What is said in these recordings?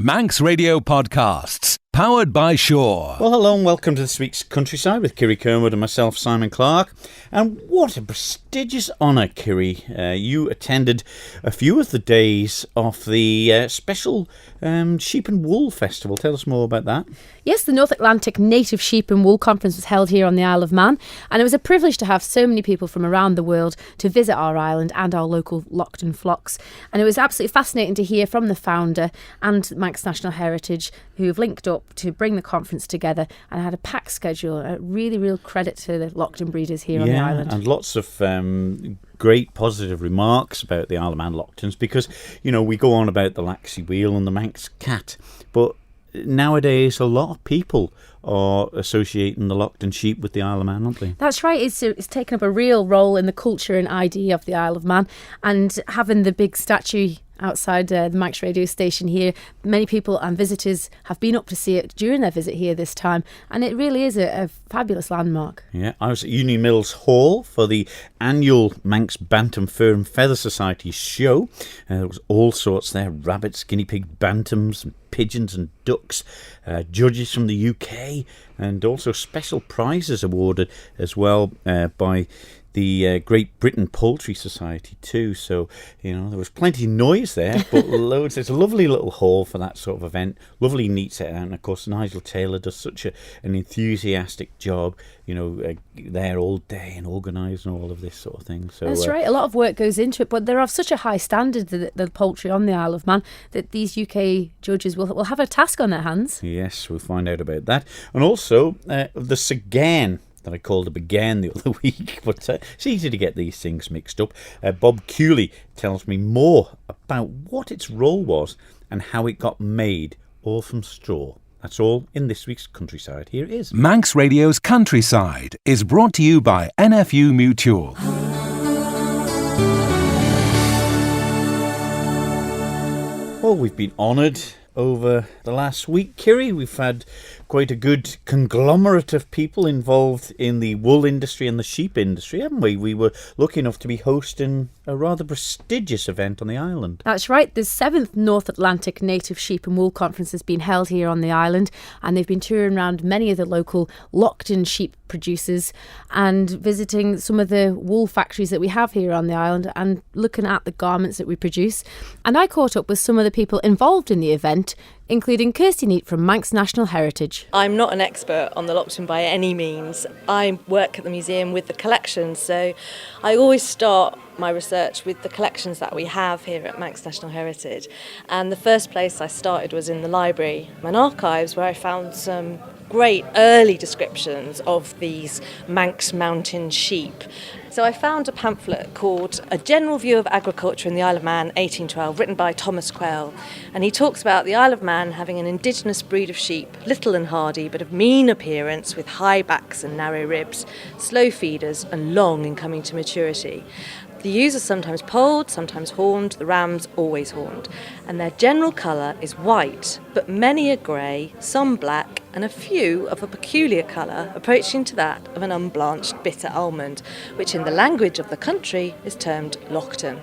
Manx Radio Podcasts, powered by Shaw. Well, hello and welcome to this week's Countryside with Kiri Kermwood and myself, Simon Clark. And what a prestigious honour, Kiri. You attended a few of the days of the special Sheep and Wool Festival. Tell us more about that. Yes, the North Atlantic Native Sheep and Wool Conference was held here on the Isle of Man, and it was a privilege to have so many people from around the world to visit our island and our local Lockton flocks. And it was absolutely fascinating to hear from the founder and Manx National Heritage, who have linked up to bring the conference together and had a packed schedule. A really, real credit to the Lockton breeders here on the island. And lots of great positive remarks about the Isle of Man Locktons, because, you know, we go on about the Laxey Wheel and the Manx cat, but nowadays a lot of people are associating the Lockton sheep with the Isle of Man, aren't they? That's right. It's taken up a real role in the culture and ID of the Isle of Man, and having the big statue outside the Manx radio station here, many people and visitors have been up to see it during their visit here this time, and it really is a fabulous landmark. Yeah, I was at Union Mills Hall for the annual Manx Bantam Fur and Feather Society show. There was all sorts there: rabbits, guinea pig, bantams, pigeons and ducks, judges from the UK, and also special prizes awarded as well by the Great Britain Poultry Society too. So, you know, there was plenty of noise there, but loads. It's a lovely little hall for that sort of event. Lovely, neat set out. And of course, Nigel Taylor does such an enthusiastic job, you know, there all day and organising all of this sort of thing. So that's right. A lot of work goes into it, but they're of such a high standard, the poultry on the Isle of Man, that these UK judges will have a task on their hands. Yes, we'll find out about that. And also the Sagan that I called a began the other week, but it's easy to get these things mixed up. Bob Cooley tells me more about what its role was and how it got made, all from straw. That's all in this week's Countryside. Here it is. Manx Radio's Countryside is brought to you by NFU Mutual. Well, we've been honoured over the last week, Kiri. We've had quite a good conglomerate of people involved in the wool industry and the sheep industry, haven't we? We were lucky enough to be hosting a rather prestigious event on the island. That's right. The 7th North Atlantic Native Sheep and Wool Conference has been held here on the island, and they've been touring around many of the local Lockton sheep producers and visiting some of the wool factories that we have here on the island and looking at the garments that we produce. And I caught up with some of the people involved in the event, including Kirsty Neat from Manx National Heritage. I'm not an expert on the Lockton by any means. I work at the museum with the collections, so I always start my research with the collections that we have here at Manx National Heritage. And the first place I started was in the library and archives, where I found some great early descriptions of these Manx mountain sheep. So I found a pamphlet called A General View of Agriculture in the Isle of Man, 1812, written by Thomas Quayle. And he talks about the Isle of Man having an indigenous breed of sheep, little and hardy, but of mean appearance, with high backs and narrow ribs, slow feeders and long in coming to maturity. The ewes are sometimes polled, sometimes horned, the rams always horned, and their general colour is white, but many are grey, some black, and a few of a peculiar colour approaching to that of an unblanched bitter almond, which in the language of the country is termed Lockton.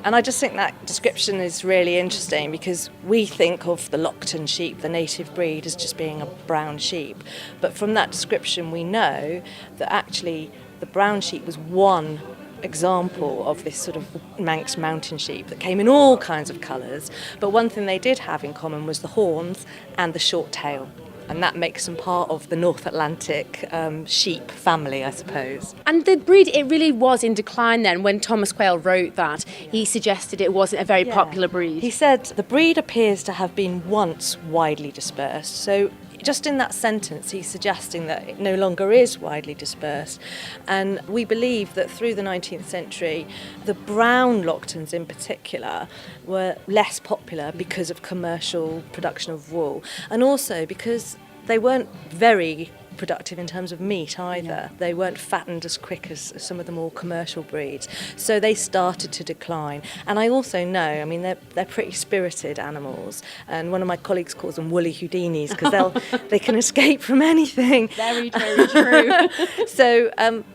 And I just think that description is really interesting, because we think of the Lockton sheep, the native breed, as just being a brown sheep. But from that description we know that actually the brown sheep was one example of this sort of Manx mountain sheep that came in all kinds of colours, but one thing they did have in common was the horns and the short tail, and that makes them part of the North Atlantic sheep family, I suppose. And the breed, it really was in decline then. When Thomas Quayle wrote that, he suggested it wasn't a very popular breed. He said the breed appears to have been once widely dispersed, so just in that sentence, he's suggesting that it no longer is widely dispersed. And we believe that through the 19th century, the brown Locktons in particular were less popular because of commercial production of wool, and also because they weren't very productive in terms of meat either. They weren't fattened as quick as some of the more commercial breeds. So they started to decline. And I also know, I mean, they're pretty spirited animals. And one of my colleagues calls them woolly Houdinis because they can escape from anything. Very, very true. So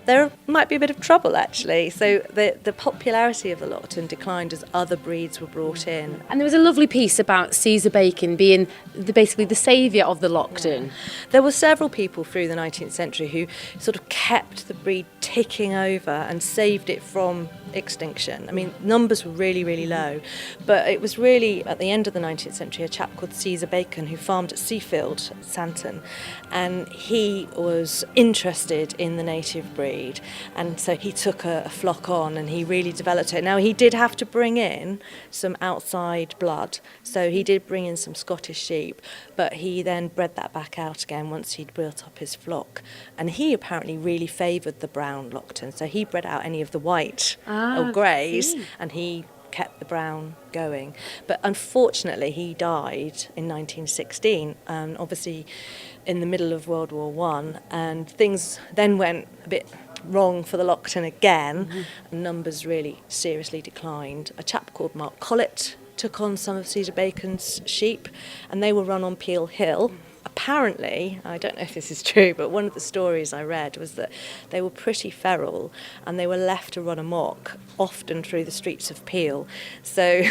there might be a bit of trouble, actually. So the popularity of the Lockton declined as other breeds were brought in. And there was a lovely piece about Caesar Bacon being basically the saviour of the Lockton. There were several people through the 19th century who sort of kept the breed ticking over and saved it from extinction. I mean, numbers were really, really low, but it was really at the end of the 19th century a chap called Caesar Bacon who farmed at Seafield, Santon, and he was interested in the native breed, and so he took a flock on and he really developed it. Now, he did have to bring in some outside blood, so he did bring in some Scottish sheep, but he then bred that back out again once he'd built up his flock, and he apparently really favoured the brown Lockton, so he bred out any of the white or greys, and he kept the brown going. But unfortunately, he died in 1916, obviously in the middle of World War I, and things then went a bit wrong for the Lockton again, and numbers really seriously declined. A chap called Mark Collett took on some of Caesar Bacon's sheep, and they were run on Peel Hill. Apparently, I don't know if this is true, but one of the stories I read was that they were pretty feral and they were left to run amok, often through the streets of Peel. So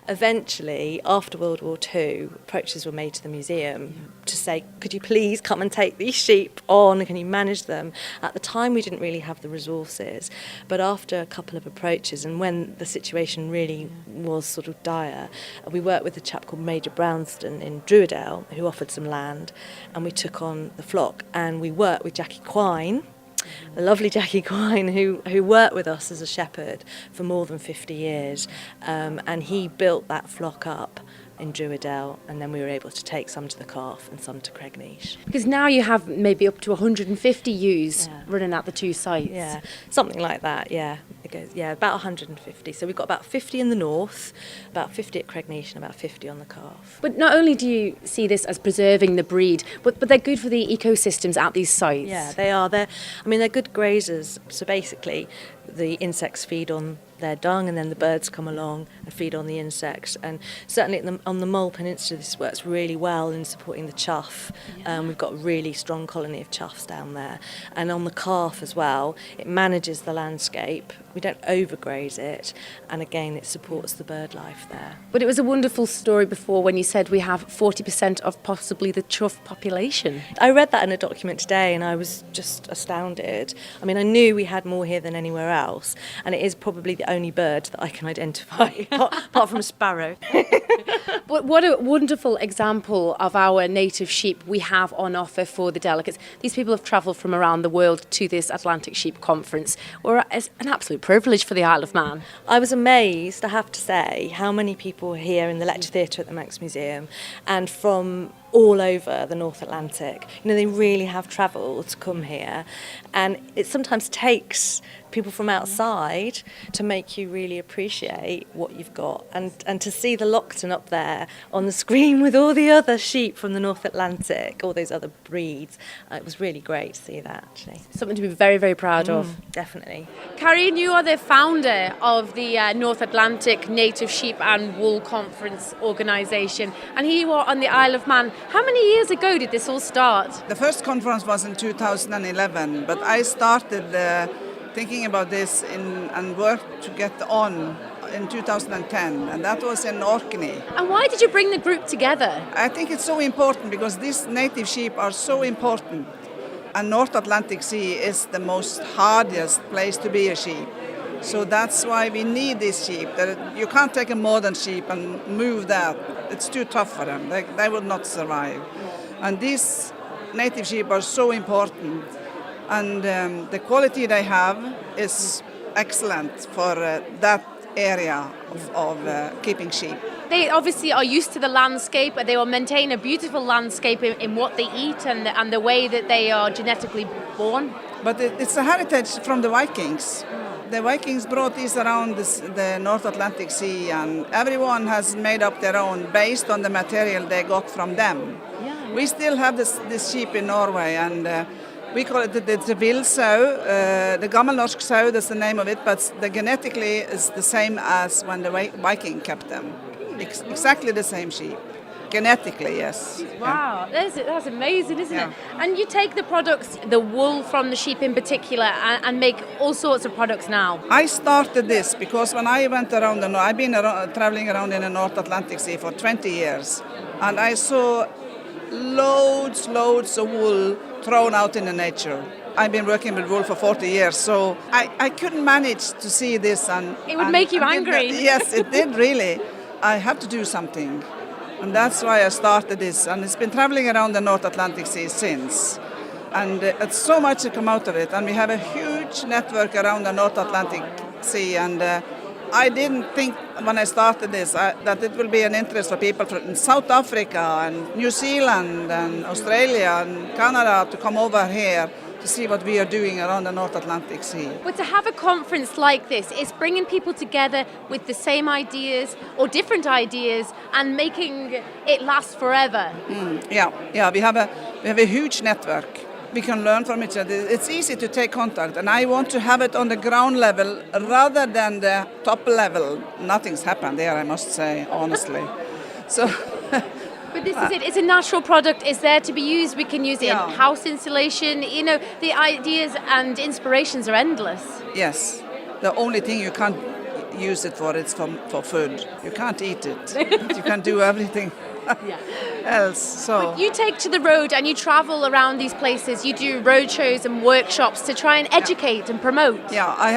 eventually, after World War II, approaches were made to the museum to say, could you please come and take these sheep on? Can you manage them? At the time, we didn't really have the resources, but after a couple of approaches and when the situation really was sort of dire, we worked with a chap called Major Brownston in Druidale, who offered some land, and we took on the flock, and we worked with Jackie Quine, the lovely Jackie Quine, who worked with us as a shepherd for more than 50 years, and he built that flock up in Druidale, and then we were able to take some to the Calf and some to Cregneash. Because now you have maybe up to 150 ewes running at the two sites. Yeah, something like that, yeah. It goes, about 150. So we've got about 50 in the north, about 50 at Cregneash, and about 50 on the Calf. But not only do you see this as preserving the breed, but they're good for the ecosystems at these sites. Yeah, they are. They're good grazers. So basically, the insects feed on their dung, and then the birds come along and feed on the insects. And certainly on the Mull Peninsula, this works really well in supporting the chough. We've got a really strong colony of choughs down there. And on the Calf as well, it manages the landscape. We don't overgraze it, and again, it supports the bird life there. But it was a wonderful story before when you said we have 40% of possibly the chough population. I read that in a document today, and I was just astounded. I mean, I knew we had more here than anywhere else, and it is probably the only bird that I can identify, apart from a sparrow. But what a wonderful example of our native sheep we have on offer for the delegates. These people have travelled from around the world to this Atlantic Sheep Conference. It's an absolute privilege for the Isle of Man. I was amazed, I have to say, how many people were here in the lecture theatre at the Manx Museum, and from all over the North Atlantic. You know, they really have travelled to come here, and it sometimes takes people from outside to make you really appreciate what you've got, and to see the Lockton up there on the screen with all the other sheep from the North Atlantic, all those other breeds, it was really great to see that, actually. Something to be very, very proud of. Definitely. Carrie, you are the founder of the North Atlantic Native Sheep and Wool Conference organisation, and here you are on the Isle of Man. How many years ago did this all start? The first conference was in 2011, but I started thinking about this and worked to get on in 2010, and that was in Orkney. And why did you bring the group together? I think it's so important because these native sheep are so important, and North Atlantic Sea is the most hardest place to be a sheep. So that's why we need these sheep. You can't take a modern sheep and move that. It's too tough for them. They will not survive. And these native sheep are so important. And the quality they have is excellent for that area of keeping sheep. They obviously are used to the landscape, and they will maintain a beautiful landscape in what they eat and the way that they are genetically born. But it's a heritage from the Vikings. The Vikings brought these around the North Atlantic Sea, and everyone has made up their own based on the material they got from them. We still have this sheep in Norway, and we call it the villsau, the gammelnorsk sau, that's the name of it, but genetically is the same as when the Viking kept them. Exactly the same sheep. Genetically, yes. Wow, that's amazing, isn't Yeah. it? And you take the products, the wool from the sheep in particular, and make all sorts of products now. I started this because when I went around I've been traveling around in the North Atlantic Sea for 20 years, and I saw loads of wool thrown out in the nature. I've been working with wool for 40 years, so I couldn't manage to see this. And It would make you angry. Yes, it did really. I have to do something. And that's why I started this, and it's been traveling around the North Atlantic Sea since. And it's so much to come out of it, and we have a huge network around the North Atlantic Sea, and I didn't think when I started this that it will be an interest for people from South Africa and New Zealand and Australia and Canada to come over here to see what we are doing around the North Atlantic Sea. But to have a conference like this, it's bringing people together with the same ideas or different ideas and making it last forever. Yeah, we have a huge network. We can learn from each other. It's easy to take contact, and I want to have it on the ground level rather than the top level. Nothing's happened there, I must say, honestly. So. But this is it. It's a natural product. It's there to be used. We can use it Yeah. in house insulation. You know, the ideas and inspirations are endless. Yes, the only thing you can't use it for is for food. You can't eat it. But you can do everything else. So You take to the road and you travel around these places. You do road shows and workshops to try and educate and promote. yeah, I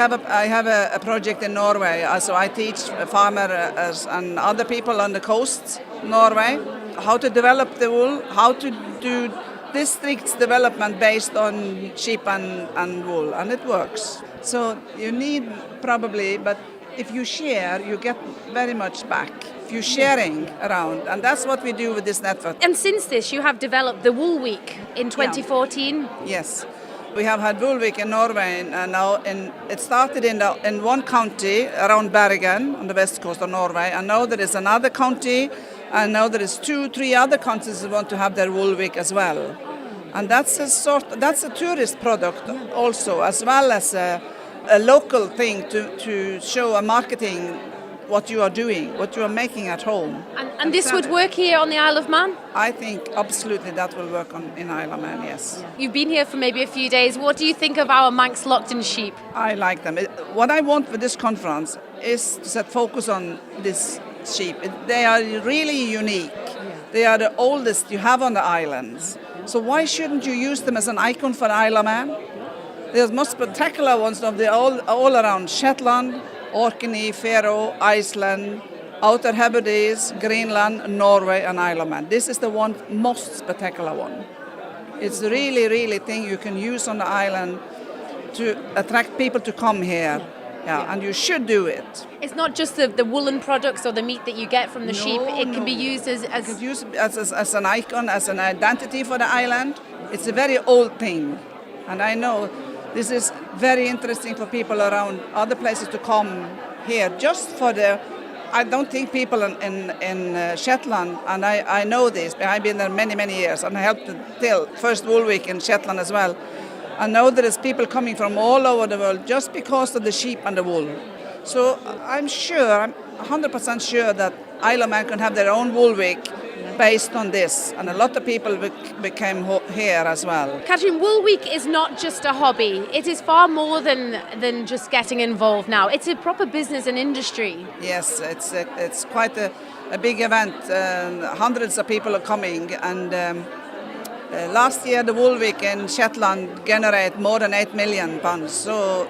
have a project in Norway. So I teach farmers and other people on the coast, Norway, how to develop the wool, how to do districts development based on sheep and wool, and it works. So you need probably, but if you share, you get very much back. If you're sharing around, and that's what we do with this network. And since this, you have developed the Wool Week in 2014. Yes, we have had Wool Week in Norway, and now it started in one county around Bergen on the west coast of Norway, and now there is another county, and now there is 2-3 other counties that want to have their Wool Week as well, and that's a tourist product also, as well as a local thing to show a marketing what you are doing, what you are making at home. And this would work here on the Isle of Man? I think absolutely that will work in Isle of Man, yes. You've been here for maybe a few days. What do you think of our Manx Lockton sheep? I like them. What I want with this conference is to set focus on this sheep. They are really unique. They are the oldest you have on the islands. So why shouldn't you use them as an icon for Isle of Man? There's most spectacular ones of the all around Shetland, Orkney, Faroe, Iceland, Outer Hebrides, Greenland, Norway and Isle of Man. This is the one most spectacular one. It's really thing you can use on the island to attract people to come here. Yeah, and you should do it. It's not just the woolen products or the meat that you get from the sheep. It can be used as You could use it as an icon, as an identity for the island. It's a very old thing, and I know this is very interesting for people around other places to come here just for the. I don't think people in Shetland, and I know this. I've been there many years, and I helped till first Wool Week in Shetland as well. I know there is people coming from all over the world just because of the sheep and the wool. So I'm 100% sure that Isle of Man can have their own Wool Week based on this, and a lot of people became here as well. Katrin, Wool Week is not just a hobby. It is far more than just getting involved now. It's a proper business and industry. Yes, it's quite a big event. Hundreds of people are coming, and last year the Wool Week in Shetland generated more than £8 million. So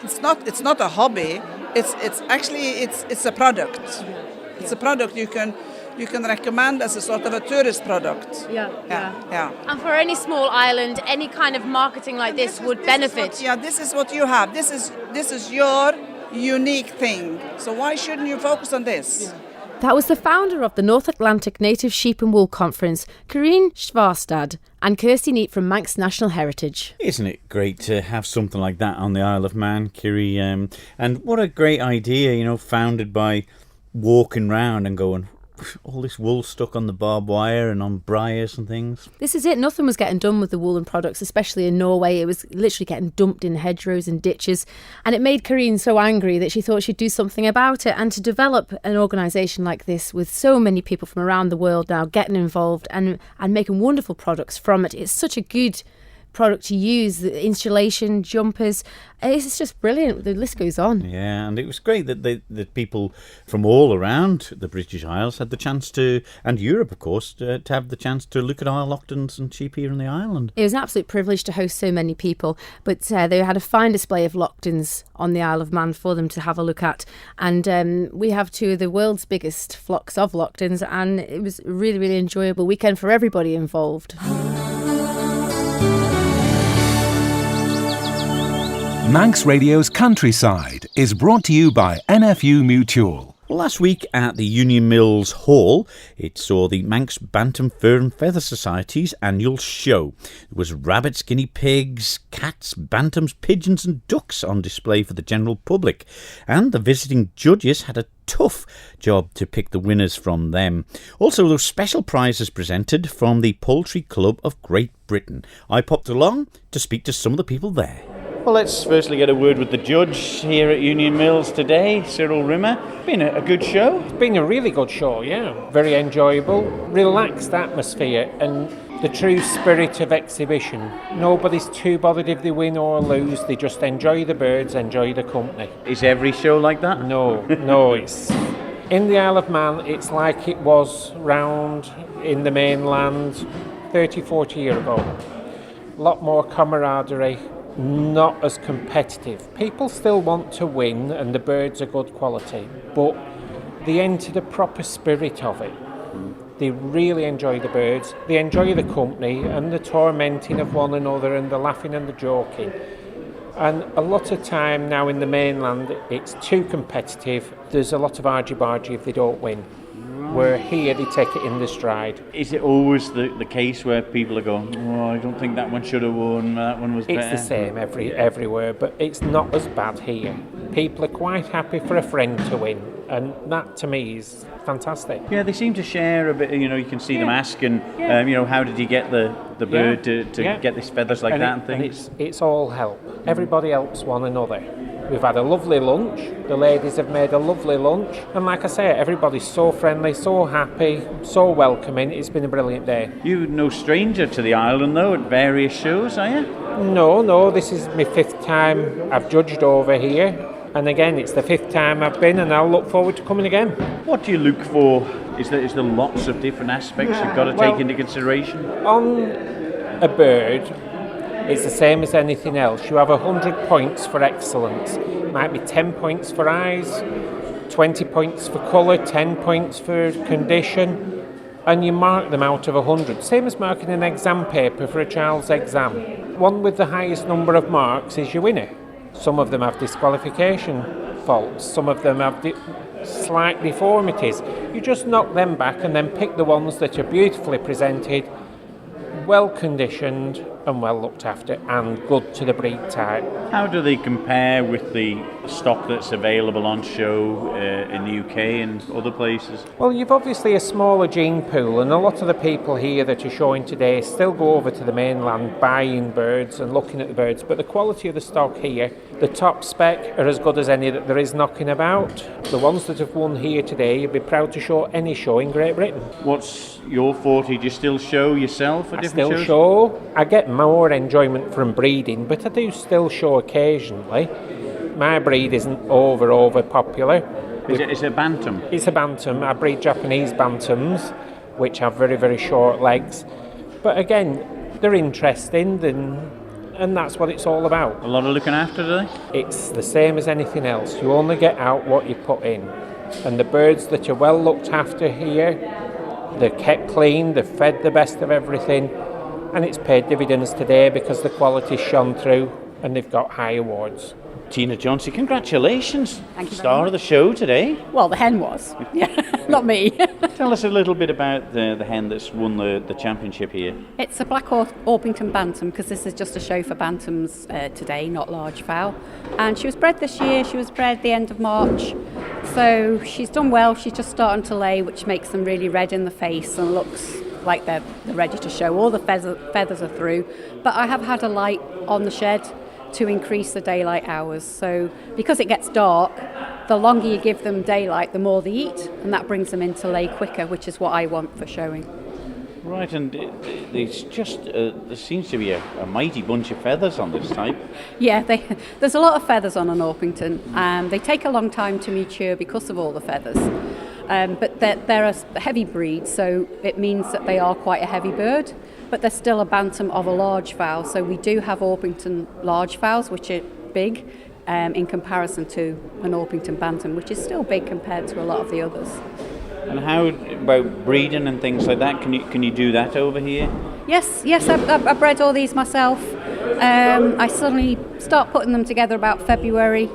it's not a hobby. It's actually a product. It's a product you can recommend as a sort of a tourist product. Yeah. And for any small island, any kind of marketing like this would benefit. This is what you have. This is your unique thing. So why shouldn't you focus on this? That was the founder of the North Atlantic Native Sheep and Wool Conference, Corinne Schwarstad, and Kirsty Neat from Manx National Heritage. Isn't it great to have something like that on the Isle of Man, Kiri? And what a great idea, founded by walking round and going, all this wool stuck on the barbed wire and on briars and things. This is it. Nothing was getting done with the woolen products, especially in Norway. It was literally getting dumped in hedgerows and ditches. And it made Karine so angry that she thought she'd do something about it. And to develop an organisation like this with so many people from around the world now getting involved and making wonderful products from it, it's such a good product to use. The insulation, jumpers, it's just brilliant. The list goes on. Yeah, and it was great that the people from all around the British Isles had the chance to, and Europe of course, to have the chance to look at our Lochtons and sheep here in the island. It was an absolute privilege to host so many people, but they had a fine display of Lochtons on the Isle of Man for them to have a look at, and we have two of the world's biggest flocks of Lochtons, and it was a really, really enjoyable weekend for everybody involved. Manx Radio's Countryside is brought to you by NFU Mutual. Well, last week at the Union Mills Hall, it saw the Manx Bantam Fur and Feather Society's annual show. There was rabbits, guinea pigs, cats, bantams, pigeons and ducks on display for the general public. And the visiting judges had a tough job to pick the winners from them. Also, there were special prizes presented from the Poultry Club of Great Britain. I popped along to speak to some of the people there. Well, let's firstly get a word with the judge here at Union Mills today, Cyril Rimmer. Been a good show? It's been a really good show, yeah. Very enjoyable, relaxed atmosphere and the true spirit of exhibition. Nobody's too bothered if they win or lose. They just enjoy the birds, enjoy the company. Is every show like that? No, it's... In the Isle of Man, it's like it was round in the mainland 30, 40 years ago. A lot more camaraderie. Not as competitive. People still want to win and the birds are good quality, but they enter the proper spirit of it. They really enjoy the birds, they enjoy the company and the tormenting of one another and the laughing and the joking. And a lot of time now in the mainland it's too competitive. There's a lot of argy-bargy if they don't win. Where here they take it in the stride. Is it always the case where people are going, oh, I don't think that one should have won, that one was better? It's the same everywhere, but it's not as bad here. People are quite happy for a friend to win, and that to me is fantastic. Yeah, they seem to share a bit, you can see them asking, how did you get the bird to get these feathers like that and things? And it's all help. Everybody helps one another. We've had a lovely lunch. The ladies have made a lovely lunch. And like I say, everybody's so friendly, so happy, so welcoming. It's been a brilliant day. You're no stranger to the island, though, at various shows, are you? No. This is my 5th time I've judged over here. And again, it's the 5th time I've been, and I'll look forward to coming again. What do you look for? Is there lots of different aspects you've got to take into consideration? On a bird, it's the same as anything else. You have 100 points for excellence. It might be 10 points for eyes, 20 points for colour, 10 points for condition, and you mark them out of 100. Same as marking an exam paper for a child's exam. One with the highest number of marks is your winner. Some of them have disqualification faults, some of them have slight deformities. You just knock them back and then pick the ones that are beautifully presented, well conditioned and well looked after and good to the breed type. How do they compare with the stock that's available on show in the UK and other places? Well, you've obviously a smaller gene pool, and a lot of the people here that are showing today still go over to the mainland buying birds and looking at the birds, but the quality of the stock here, the top spec are as good as any that there is knocking about. The ones that have won here today, you'd be proud to show any show in Great Britain. What's your forte? Do you still show yourself at different shows? I still show. I get more enjoyment from breeding, but I do still show occasionally. My breed isn't over popular. Is it a bantam? It's a bantam. I breed Japanese bantams, which have very, very short legs. But again, they're interesting, and that's what it's all about. A lot of looking after, do they? It's the same as anything else. You only get out what you put in. And the birds that are well looked after here, they're kept clean, they're fed the best of everything, and it's paid dividends today because the quality's shone through and they've got high awards. Tina Johnson, congratulations. Thank you. Star of the show today. Well, the hen was. Yeah, not me. Tell us a little bit about the hen that's won the championship here. It's a Black Orpington Bantam, because this is just a show for Bantams today, not large fowl. And she was bred this year. She was bred the end of March. So she's done well. She's just starting to lay, which makes them really red in the face and looks like they're ready to show. All the feathers are through. But I have had a light on the shed to increase the daylight hours. So because it gets dark, the longer you give them daylight, the more they eat, and that brings them into lay quicker, which is what I want for showing. Right, and it's just, there seems to be a mighty bunch of feathers on this type. Yeah, there's a lot of feathers on an Orpington, and they take a long time to mature because of all the feathers. But they're a heavy breed, so it means that they are quite a heavy bird, but they're still a bantam of a large fowl. So we do have Orpington large fowls, which are big, in comparison to an Orpington Bantam, which is still big compared to a lot of the others. And how about breeding and things like that? Can you do that over here? Yes, I bred all these myself. I suddenly start putting them together about February.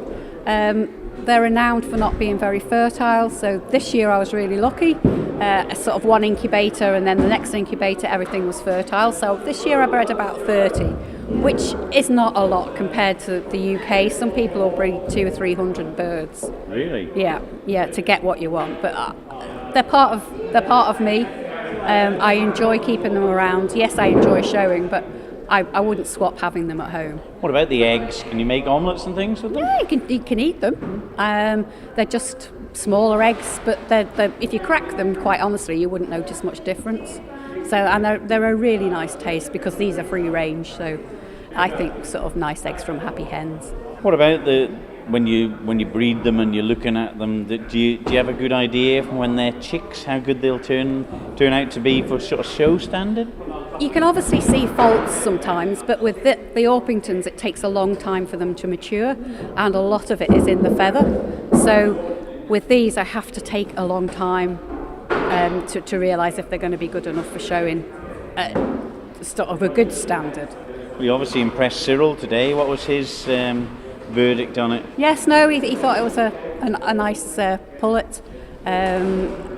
They're renowned for not being very fertile, so this year I was really lucky. A sort of one incubator, and then the next incubator everything was fertile. So this year I bred about 30, which is not a lot compared to the UK. Some people will breed 200 or 300 birds. Really? Yeah, to get what you want. But they're part of me. I enjoy keeping them around. Yes, I enjoy showing, but I wouldn't swap having them at home. What about the eggs? Can you make omelettes and things with them? Yeah, you can eat them. They're just smaller eggs, but they're, if you crack them, quite honestly, you wouldn't notice much difference. So, and they're a really nice taste because these are free range. So, I think sort of nice eggs from happy hens. What about when you breed them and you're looking at them? Do you have a good idea from when they're chicks how good they'll turn out to be for sort of show standard? You can obviously see faults sometimes, but with the Orpingtons, it takes a long time for them to mature, and a lot of it is in the feather. So with these, I have to take a long time to realise if they're going to be good enough for showing sort of a good standard. We obviously impressed Cyril today. What was his verdict on it? Yes, no, he thought it was a nice pullet.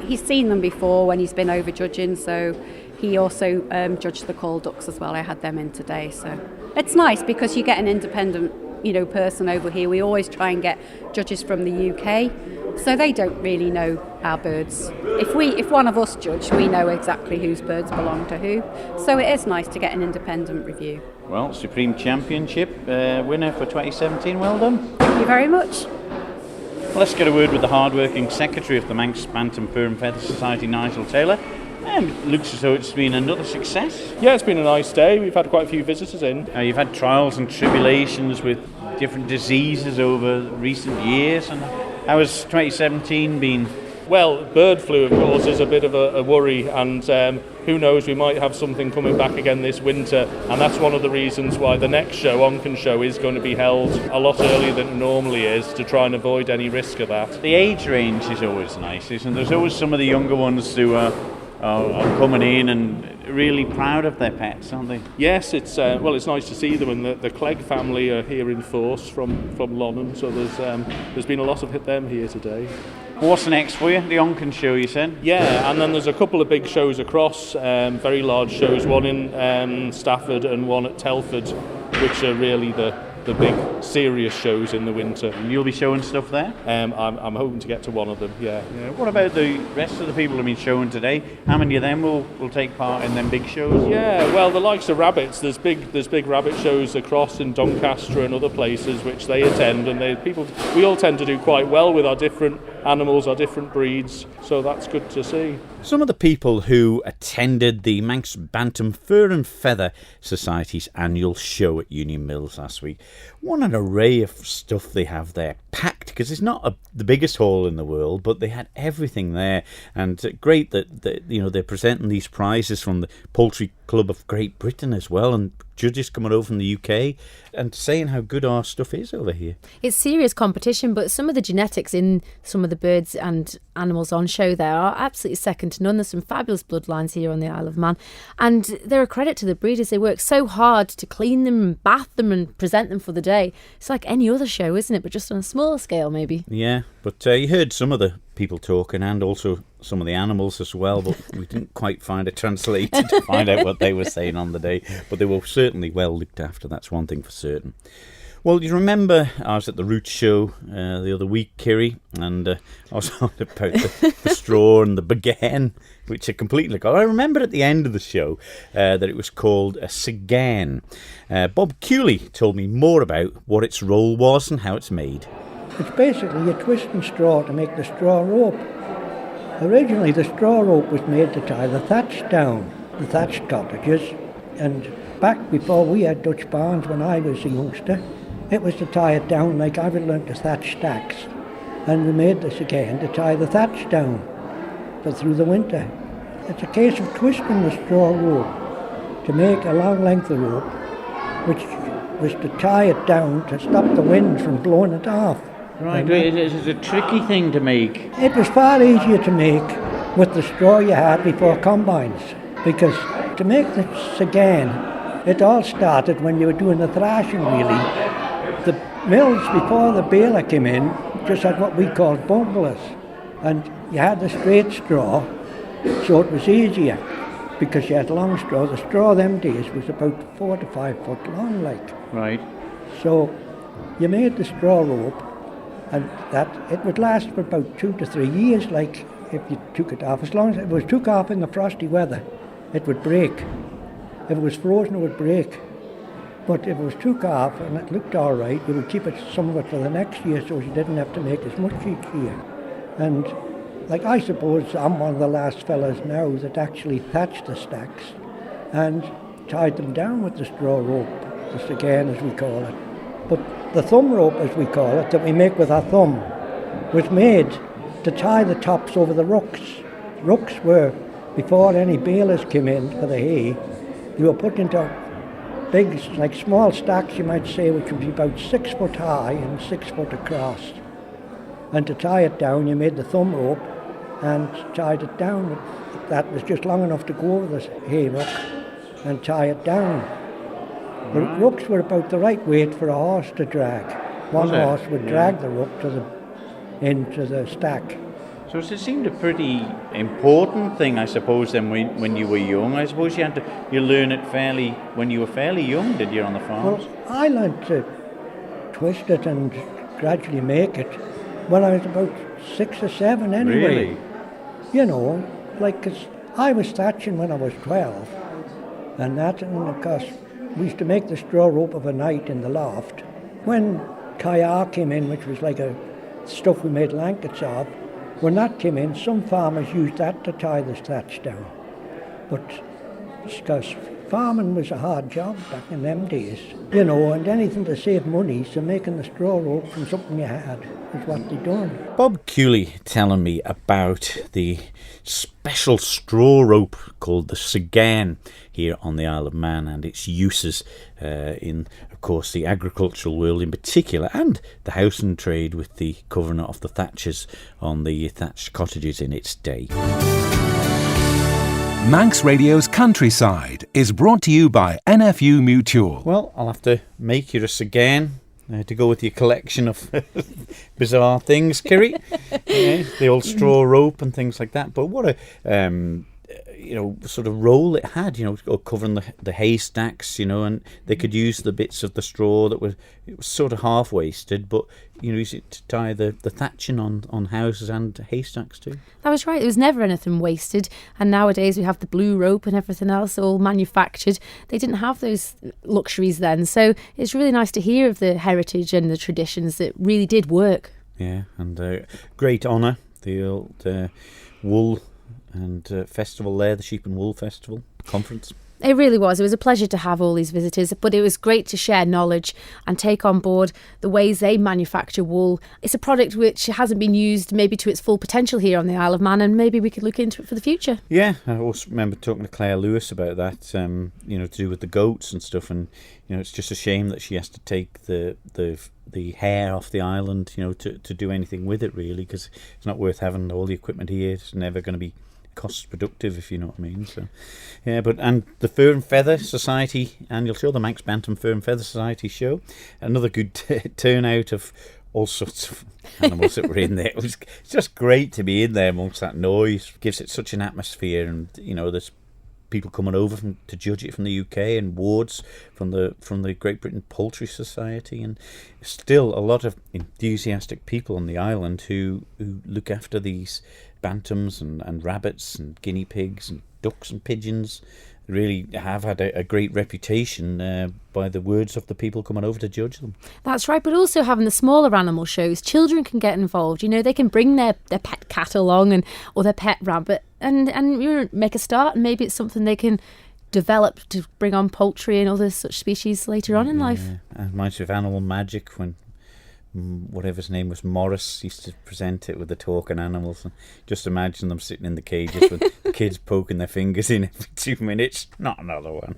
He's seen them before when he's been over judging, so he also judged the call ducks as well. I had them in today, so it's nice because you get an independent, person over here. We always try and get judges from the UK, so they don't really know our birds. If one of us judge, we know exactly whose birds belong to who. So it is nice to get an independent review. Well, Supreme Championship winner for 2017. Well done. Thank you very much. Well, let's get a word with the hard-working secretary of the Manx Bantam Fur and Feather Society, Nigel Taylor. And it looks as though it's been another success. Yeah, it's been a nice day. We've had quite a few visitors in. You've had trials and tribulations with different diseases over recent years. And how has 2017 been? Well, bird flu, of course, is a bit of a worry, and who knows, we might have something coming back again this winter, and that's one of the reasons why the next show, Onken Show, is going to be held a lot earlier than it normally is, to try and avoid any risk of that. The age range is always nice, isn't there? There's always some of the younger ones who are coming in and really proud of their pets, aren't they? Yes, it's nice to see them, and the Clegg family are here in force from Lonham, so there's been a lot of them here today. What's next for you? The Onken Show, you said? Yeah, and then there's a couple of big shows across, very large shows, one in Stafford and one at Telford, which are really the big serious shows in the winter. And you'll be showing stuff there? I'm hoping to get to one of them, yeah. What about the rest of the people who've been showing today? How many of them will take part in them big shows? Yeah, well, the likes of rabbits, there's big rabbit shows across in Doncaster and other places which they attend, and we all tend to do quite well with our different animals, our different breeds, so that's good to see. Some of the people who attended the Manx Bantam Fur and Feather Society's annual show at Union Mills last week. What an array of stuff they have there, packed, because it's not the biggest hall in the world, but they had everything there, and great that they're presenting these prizes from the Poultry Club of Great Britain as well, and judges coming over from the UK and saying how good our stuff is over here. It's serious competition, but some of the genetics in some of the birds and animals on show there are absolutely second to none. There's some fabulous bloodlines here on the Isle of Man, and they're a credit to the breeders. They work so hard to clean them and bath them and present them for the day. It's like any other show, isn't it? But just on a smaller scale, maybe. Yeah, but you heard some of the people talking, and also some of the animals as well, but we didn't quite find a translator to find out what they were saying on the day. But they were certainly well looked after, that's one thing for certain. Well, you remember I was at the Roots show the other week, Kiri, and I was on about the straw and the bagain, which I completely got. I remember at the end of the show that it was called a sagain. Bob Cooley told me more about what its role was and how it's made. It's basically a twisting straw to make the straw rope. Originally, the straw rope was made to tie the thatch down, the thatched cottages, and back before we had Dutch barns when I was a youngster, it was to tie it down like I would learn to thatch stacks. And we made this again to tie the thatch down through the winter. It's a case of twisting the straw rope to make a long length of rope, which was to tie it down to stop the wind from blowing it off. Right, it's a tricky thing to make. It was far easier to make with the straw you had before combines, because to make this again, it all started when you were doing the thrashing really. The mills before the baler came in just had what we called bunglers, and you had the straight straw, so it was easier because you had long straw. The straw them days was about 4 to 5 foot long, like. Right. So you made the straw rope, and that it would last for about 2 to 3 years, like if you took it off. As long as it was took off in the frosty weather, it would break. If it was frozen, it would break. But if it was took off and it looked all right, you would keep it, some of it for the next year, so you didn't have to make as much each year. And like I suppose I'm one of the last fellas now that actually thatched the stacks and tied them down with the straw rope, the sagain as we call it. But the thumb rope, as we call it, that we make with our thumb, was made to tie the tops over the rooks. Rooks were, before any balers came in for the hay, they were put into big, like small stacks, you might say, which would be about 6 foot high and 6 foot across. And to tie it down, you made the thumb rope and tied it down. That was just long enough to go over the hay rook and tie it down. The rooks were about the right weight for a horse to drag. One horse would drag the rook into the stack. So it seemed a pretty important thing, I suppose, then when you were young. I suppose you learn it when you were fairly young, did you, on the farms? Well, I learned to twist it and gradually make it when I was about 6 or 7 anyway. Really? You know, like, 'cause I was thatching when I was 12, and of course, we used to make the straw rope of a night in the loft. When kayar came in, which was like a stuff we made blankets of, when that came in, some farmers used that to tie the thatch down. But because farming was a hard job back in them days, you know, and anything to save money, so making the straw rope from something you had is what they done. Bob Cooley telling me about the special straw rope called the sagain here on the Isle of Man and its uses in, of course, the agricultural world in particular, and the housing trade with the covering of the thatches on the thatched cottages in its day. Manx Radio's Countryside is brought to you by NFU Mutual. Well, I'll have to make you a sagain to go with your collection of bizarre things, Kiri. The old straw rope and things like that. But what a sort of role it had, covering the haystacks, and they could use the bits of the straw it was sort of half wasted, but use it to tie the thatching on houses and haystacks too. That was right. There was never anything wasted, and nowadays we have the blue rope and everything else all manufactured. They didn't have those luxuries then, so it's really nice to hear of the heritage and the traditions that really did work. Yeah, and great honour, the old wool and festival there, the Sheep and Wool Festival Conference. It really was. It was a pleasure to have all these visitors, but it was great to share knowledge and take on board the ways they manufacture wool. It's a product which hasn't been used maybe to its full potential here on the Isle of Man, and maybe we could look into it for the future. Yeah, I also remember talking to Claire Lewis about that, to do with the goats and stuff, and it's just a shame that she has to take the hair off the island, to do anything with it really, because it's not worth having all the equipment here. It's never going to be cost productive, if you know what I mean. So yeah, and the Fur and Feather Society annual show, the Manx Bantam Fur and Feather Society show, another good turnout of all sorts of animals that were in there. It's just great to be in there amongst that noise. Gives it such an atmosphere, and there's people coming over to judge it from the UK and wards from the Great Britain Poultry Society, and still a lot of enthusiastic people on the island who look after these bantams and rabbits and guinea pigs and ducks and pigeons. Really have had a great reputation by the words of the people coming over to judge them. That's right, but also having the smaller animal shows, children can get involved. They can bring their pet cat along or their pet rabbit and make a start, and maybe it's something they can develop to bring on poultry and other such species later on in life. It reminds me of Animal Magic when whatever his name was, Morris, used to present it with the talking animals. And just imagine them sitting in the cages with the kids poking their fingers in every 2 minutes. Not another one.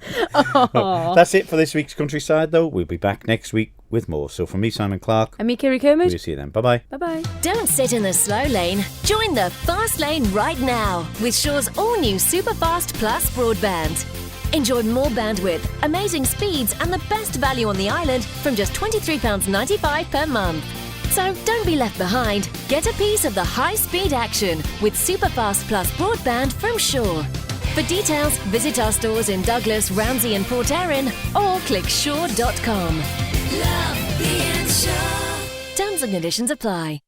Well, that's it for this week's Countryside, though. We'll be back next week with more. So from me, Simon Clark. And me, Kiri Kermode. We'll see you then. Bye-bye. Bye-bye. Don't sit in the slow lane. Join the fast lane right now with Shaw's all-new Superfast Plus broadband. Enjoy more bandwidth, amazing speeds and the best value on the island from just £23.95 per month. So don't be left behind. Get a piece of the high-speed action with Superfast Plus broadband from Shaw. For details, visit our stores in Douglas, Ramsey and Port Erin or click shaw.com. Love being Shaw. Terms and conditions apply.